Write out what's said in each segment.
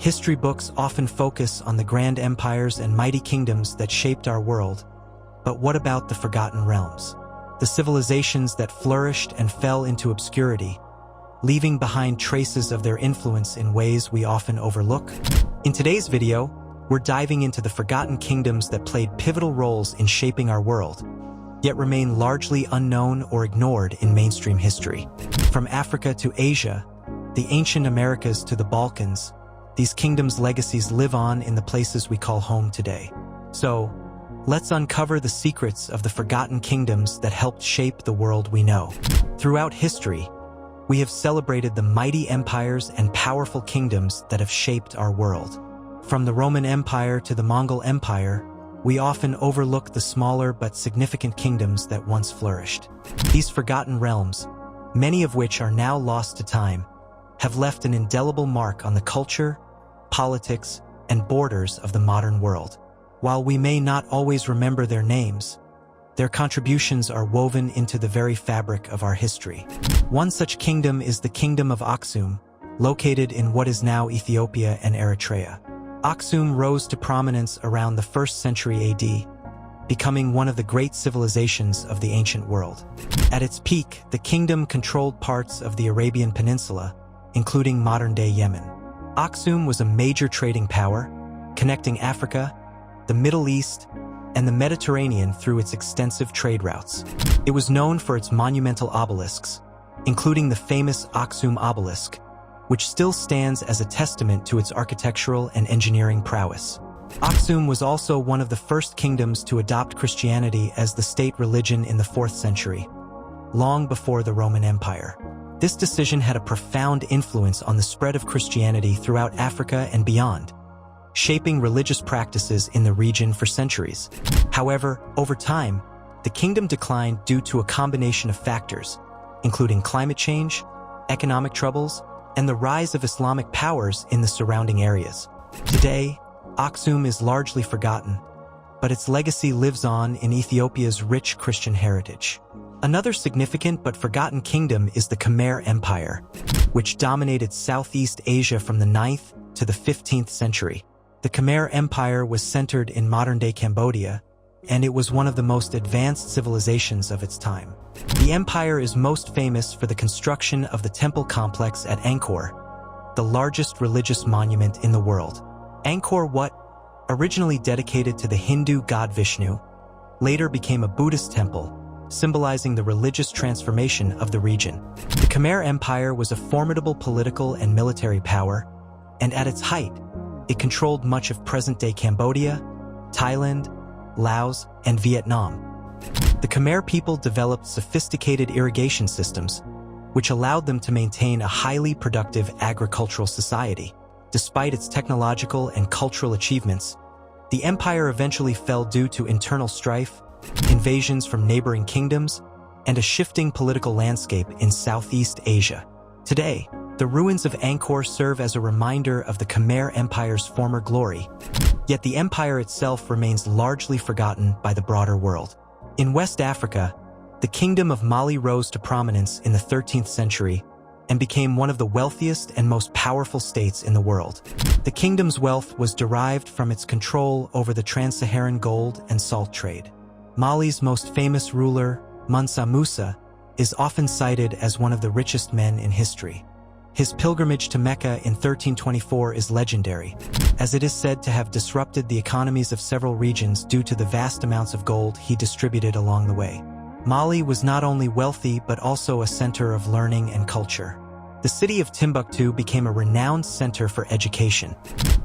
History books often focus on the grand empires and mighty kingdoms that shaped our world, but what about the forgotten realms? The civilizations that flourished and fell into obscurity, leaving behind traces of their influence in ways we often overlook? In today's video, we're diving into the forgotten kingdoms that played pivotal roles in shaping our world, yet remain largely unknown or ignored in mainstream history. From Africa to Asia, the ancient Americas to the Balkans, these kingdoms' legacies live on in the places we call home today. So, let's uncover the secrets of the forgotten kingdoms that helped shape the world we know. Throughout history, we have celebrated the mighty empires and powerful kingdoms that have shaped our world. From the Roman Empire to the Mongol Empire, we often overlook the smaller but significant kingdoms that once flourished. These forgotten realms, many of which are now lost to time, have left an indelible mark on the culture, politics, and borders of the modern world. While we may not always remember their names, their contributions are woven into the very fabric of our history. One such kingdom is the Kingdom of Aksum, located in what is now Ethiopia and Eritrea. Aksum rose to prominence around the 1st century AD, becoming one of the great civilizations of the ancient world. At its peak, the kingdom controlled parts of the Arabian Peninsula, including modern-day Yemen. Aksum was a major trading power, connecting Africa, the Middle East, and the Mediterranean through its extensive trade routes. It was known for its monumental obelisks, including the famous Aksum obelisk, which still stands as a testament to its architectural and engineering prowess. Aksum was also one of the first kingdoms to adopt Christianity as the state religion in the 4th century, long before the Roman Empire. This decision had a profound influence on the spread of Christianity throughout Africa and beyond, shaping religious practices in the region for centuries. However, over time, the kingdom declined due to a combination of factors, including climate change, economic troubles, and the rise of Islamic powers in the surrounding areas. Today, Aksum is largely forgotten, but its legacy lives on in Ethiopia's rich Christian heritage. Another significant but forgotten kingdom is the Khmer Empire, which dominated Southeast Asia from the 9th to the 15th century. The Khmer Empire was centered in modern-day Cambodia, and it was one of the most advanced civilizations of its time. The empire is most famous for the construction of the temple complex at Angkor, the largest religious monument in the world. Angkor Wat, originally dedicated to the Hindu god Vishnu, later became a Buddhist temple, symbolizing the religious transformation of the region. The Khmer Empire was a formidable political and military power, and at its height, it controlled much of present-day Cambodia, Thailand, Laos, and Vietnam. The Khmer people developed sophisticated irrigation systems, which allowed them to maintain a highly productive agricultural society. Despite its technological and cultural achievements, the empire eventually fell due to internal strife, invasions from neighboring kingdoms, and a shifting political landscape in Southeast Asia. Today, the ruins of Angkor serve as a reminder of the Khmer Empire's former glory, yet the empire itself remains largely forgotten by the broader world. In West Africa, the Kingdom of Mali rose to prominence in the 13th century and became one of the wealthiest and most powerful states in the world. The kingdom's wealth was derived from its control over the trans-Saharan gold and salt trade. Mali's most famous ruler, Mansa Musa, is often cited as one of the richest men in history. His pilgrimage to Mecca in 1324 is legendary, as it is said to have disrupted the economies of several regions due to the vast amounts of gold he distributed along the way. Mali was not only wealthy but also a center of learning and culture. The city of Timbuktu became a renowned center for education,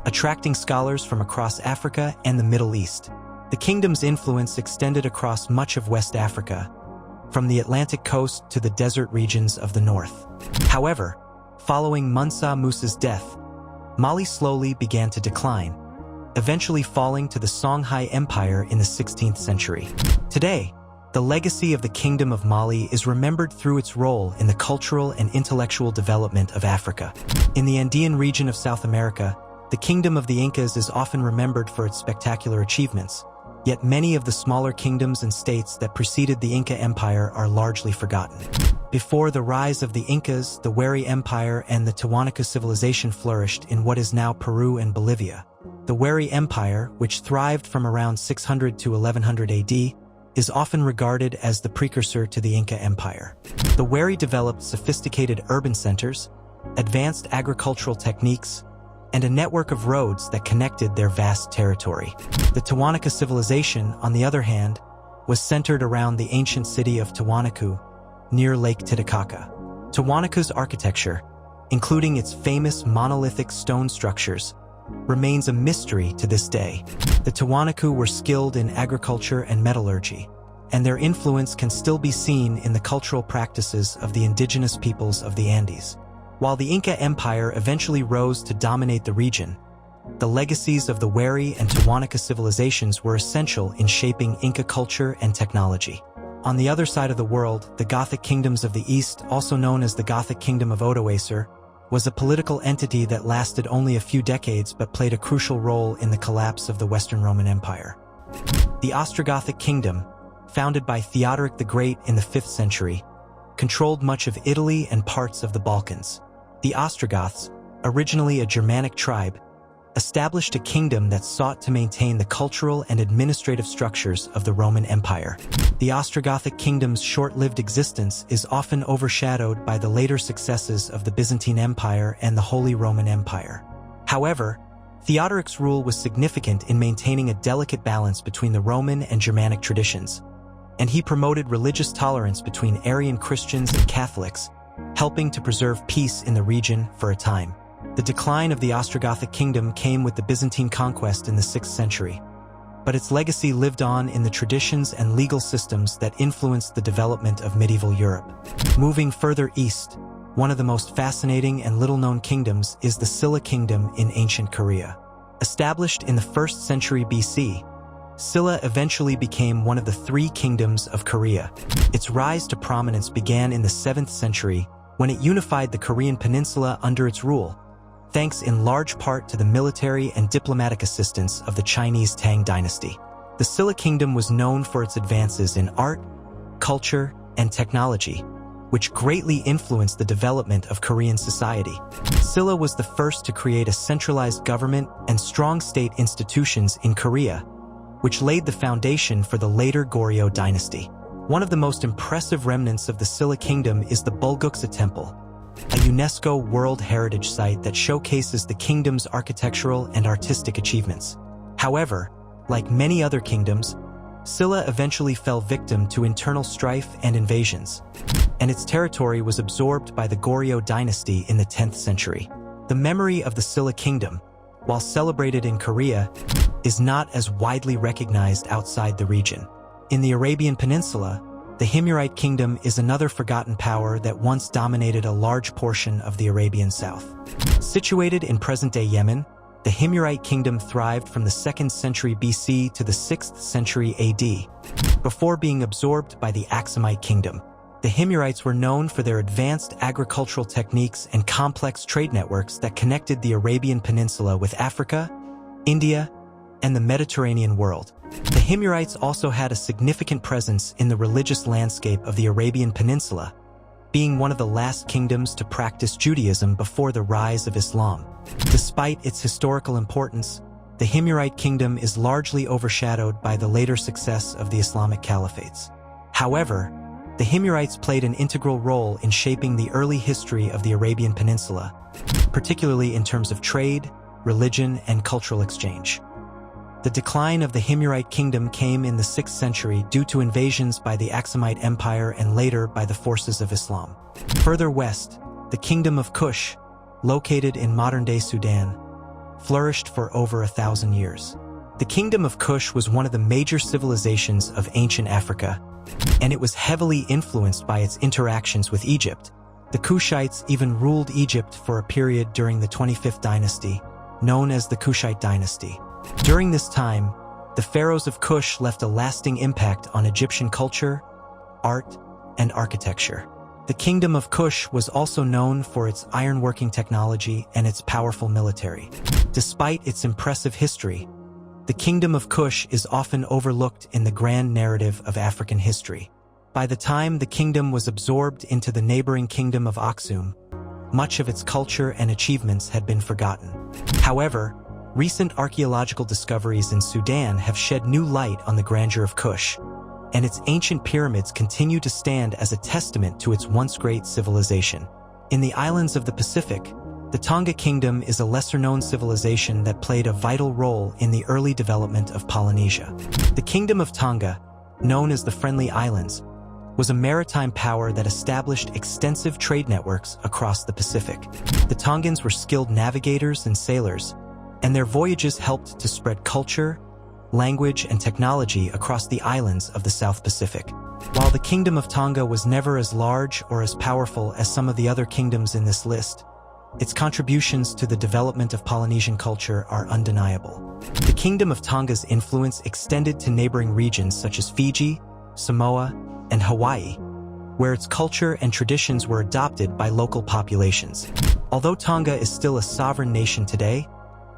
attracting scholars from across Africa and the Middle East. The kingdom's influence extended across much of West Africa, from the Atlantic coast to the desert regions of the north. However, following Mansa Musa's death, Mali slowly began to decline, eventually falling to the Songhai Empire in the 16th century. Today, the legacy of the Kingdom of Mali is remembered through its role in the cultural and intellectual development of Africa. In the Andean region of South America, the Kingdom of the Incas is often remembered for its spectacular achievements, Yet many of the smaller kingdoms and states that preceded the Inca Empire are largely forgotten. Before the rise of the Incas, the Wari Empire and the Tiwanaku civilization flourished in what is now Peru and Bolivia. The Wari Empire, which thrived from around 600 to 1100 AD, is often regarded as the precursor to the Inca Empire. The Wari developed sophisticated urban centers, advanced agricultural techniques, and a network of roads that connected their vast territory. The Tiwanaku civilization, on the other hand, was centered around the ancient city of Tiwanaku, near Lake Titicaca. Tiwanaku's architecture, including its famous monolithic stone structures, remains a mystery to this day. The Tiwanaku were skilled in agriculture and metallurgy, and their influence can still be seen in the cultural practices of the indigenous peoples of the Andes. While the Inca Empire eventually rose to dominate the region, the legacies of the Wari and Tiwanaku civilizations were essential in shaping Inca culture and technology. On the other side of the world, the Gothic kingdoms of the East, also known as the Gothic Kingdom of Odoacer, was a political entity that lasted only a few decades but played a crucial role in the collapse of the Western Roman Empire. The Ostrogothic kingdom, founded by Theodoric the Great in the 5th century, controlled much of Italy and parts of the Balkans. The Ostrogoths, originally a Germanic tribe, established a kingdom that sought to maintain the cultural and administrative structures of the Roman Empire. The Ostrogothic kingdom's short-lived existence is often overshadowed by the later successes of the Byzantine Empire and the Holy Roman Empire. However, Theodoric's rule was significant in maintaining a delicate balance between the Roman and Germanic traditions, and he promoted religious tolerance between Arian Christians and Catholics, helping to preserve peace in the region for a time. The decline of the Ostrogothic kingdom came with the Byzantine conquest in the 6th century, but its legacy lived on in the traditions and legal systems that influenced the development of medieval Europe. Moving further east, one of the most fascinating and little-known kingdoms is the Silla Kingdom in ancient Korea. Established in the 1st century BC, Silla eventually became one of the 3 kingdoms of Korea. Its rise to prominence began in the 7th century when it unified the Korean peninsula under its rule, thanks in large part to the military and diplomatic assistance of the Chinese Tang dynasty. The Silla Kingdom was known for its advances in art, culture, and technology, which greatly influenced the development of Korean society. Silla was the first to create a centralized government and strong state institutions in Korea, which laid the foundation for the later Goryeo dynasty. One of the most impressive remnants of the Silla Kingdom is the Bulguksa Temple, a UNESCO World Heritage Site that showcases the kingdom's architectural and artistic achievements. However, like many other kingdoms, Silla eventually fell victim to internal strife and invasions, and its territory was absorbed by the Goryeo dynasty in the 10th century. The memory of the Silla Kingdom, while celebrated in Korea, is not as widely recognized outside the region. In the Arabian Peninsula, the Himyarite kingdom is another forgotten power that once dominated a large portion of the Arabian South. Situated in present-day Yemen, the Himyarite kingdom thrived from the 2nd century BC to the 6th century AD, before being absorbed by the Aksumite kingdom. The Himyarites were known for their advanced agricultural techniques and complex trade networks that connected the Arabian Peninsula with Africa, India, and the Mediterranean world. The Himyarites also had a significant presence in the religious landscape of the Arabian Peninsula, being one of the last kingdoms to practice Judaism before the rise of Islam. Despite its historical importance, the Himyarite kingdom is largely overshadowed by the later success of the Islamic caliphates. However, the Himyarites played an integral role in shaping the early history of the Arabian Peninsula, particularly in terms of trade, religion, and cultural exchange. The decline of the Himyarite kingdom came in the 6th century due to invasions by the Aksumite Empire and later by the forces of Islam. Further west, the Kingdom of Kush, located in modern-day Sudan, flourished for over 1,000 years. The Kingdom of Kush was one of the major civilizations of ancient Africa, and it was heavily influenced by its interactions with Egypt. The Kushites even ruled Egypt for a period during the 25th dynasty, known as the Kushite dynasty. During this time, the pharaohs of Kush left a lasting impact on Egyptian culture, art, and architecture. The Kingdom of Kush was also known for its ironworking technology and its powerful military. Despite its impressive history, The kingdom of Kush is often overlooked in the grand narrative of African history. By the time the kingdom was absorbed into the neighboring kingdom of Aksum, much of its culture and achievements had been forgotten. However, recent archaeological discoveries in Sudan have shed new light on the grandeur of Kush, and its ancient pyramids continue to stand as a testament to its once great civilization. In the islands of the Pacific, the Tonga Kingdom is a lesser-known civilization that played a vital role in the early development of Polynesia. The Kingdom of Tonga, known as the Friendly Islands, was a maritime power that established extensive trade networks across the Pacific. The Tongans were skilled navigators and sailors, and their voyages helped to spread culture, language, and technology across the islands of the South Pacific. While the Kingdom of Tonga was never as large or as powerful as some of the other kingdoms in this list, its contributions to the development of Polynesian culture are undeniable. The Kingdom of Tonga's influence extended to neighboring regions such as Fiji, Samoa, and Hawaii, where its culture and traditions were adopted by local populations. Although Tonga is still a sovereign nation today,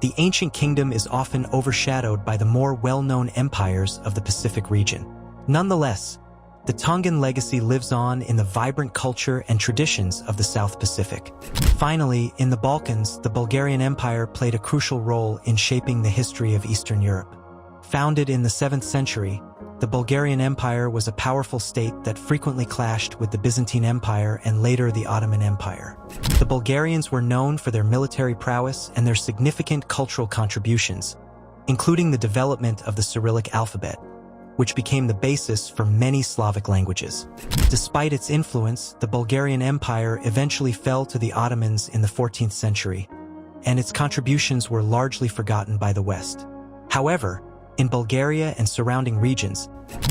the ancient kingdom is often overshadowed by the more well-known empires of the Pacific region. Nonetheless, the Tongan legacy lives on in the vibrant culture and traditions of the South Pacific. Finally, in the Balkans, the Bulgarian Empire played a crucial role in shaping the history of Eastern Europe. Founded in the 7th century, the Bulgarian Empire was a powerful state that frequently clashed with the Byzantine Empire and later the Ottoman Empire. The Bulgarians were known for their military prowess and their significant cultural contributions, including the development of the Cyrillic alphabet, which became the basis for many Slavic languages. Despite its influence, the Bulgarian Empire eventually fell to the Ottomans in the 14th century, and its contributions were largely forgotten by the West. However, in Bulgaria and surrounding regions,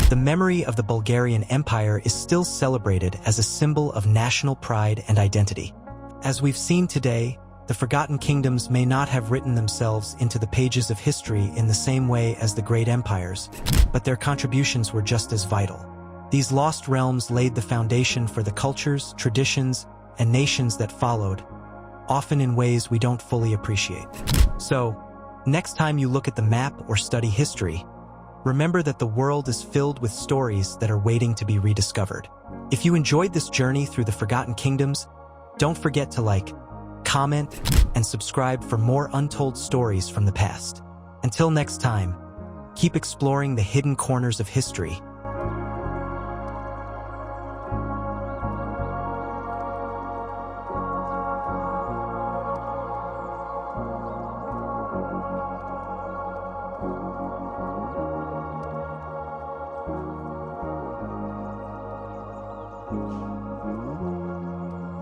the memory of the Bulgarian Empire is still celebrated as a symbol of national pride and identity. As we've seen today, the forgotten kingdoms may not have written themselves into the pages of history in the same way as the great empires, but their contributions were just as vital. These lost realms laid the foundation for the cultures, traditions, and nations that followed, often in ways we don't fully appreciate. So, next time you look at the map or study history, remember that the world is filled with stories that are waiting to be rediscovered. If you enjoyed this journey through the forgotten kingdoms, don't forget to like, comment, and subscribe for more untold stories from the past. Until next time, keep exploring the hidden corners of history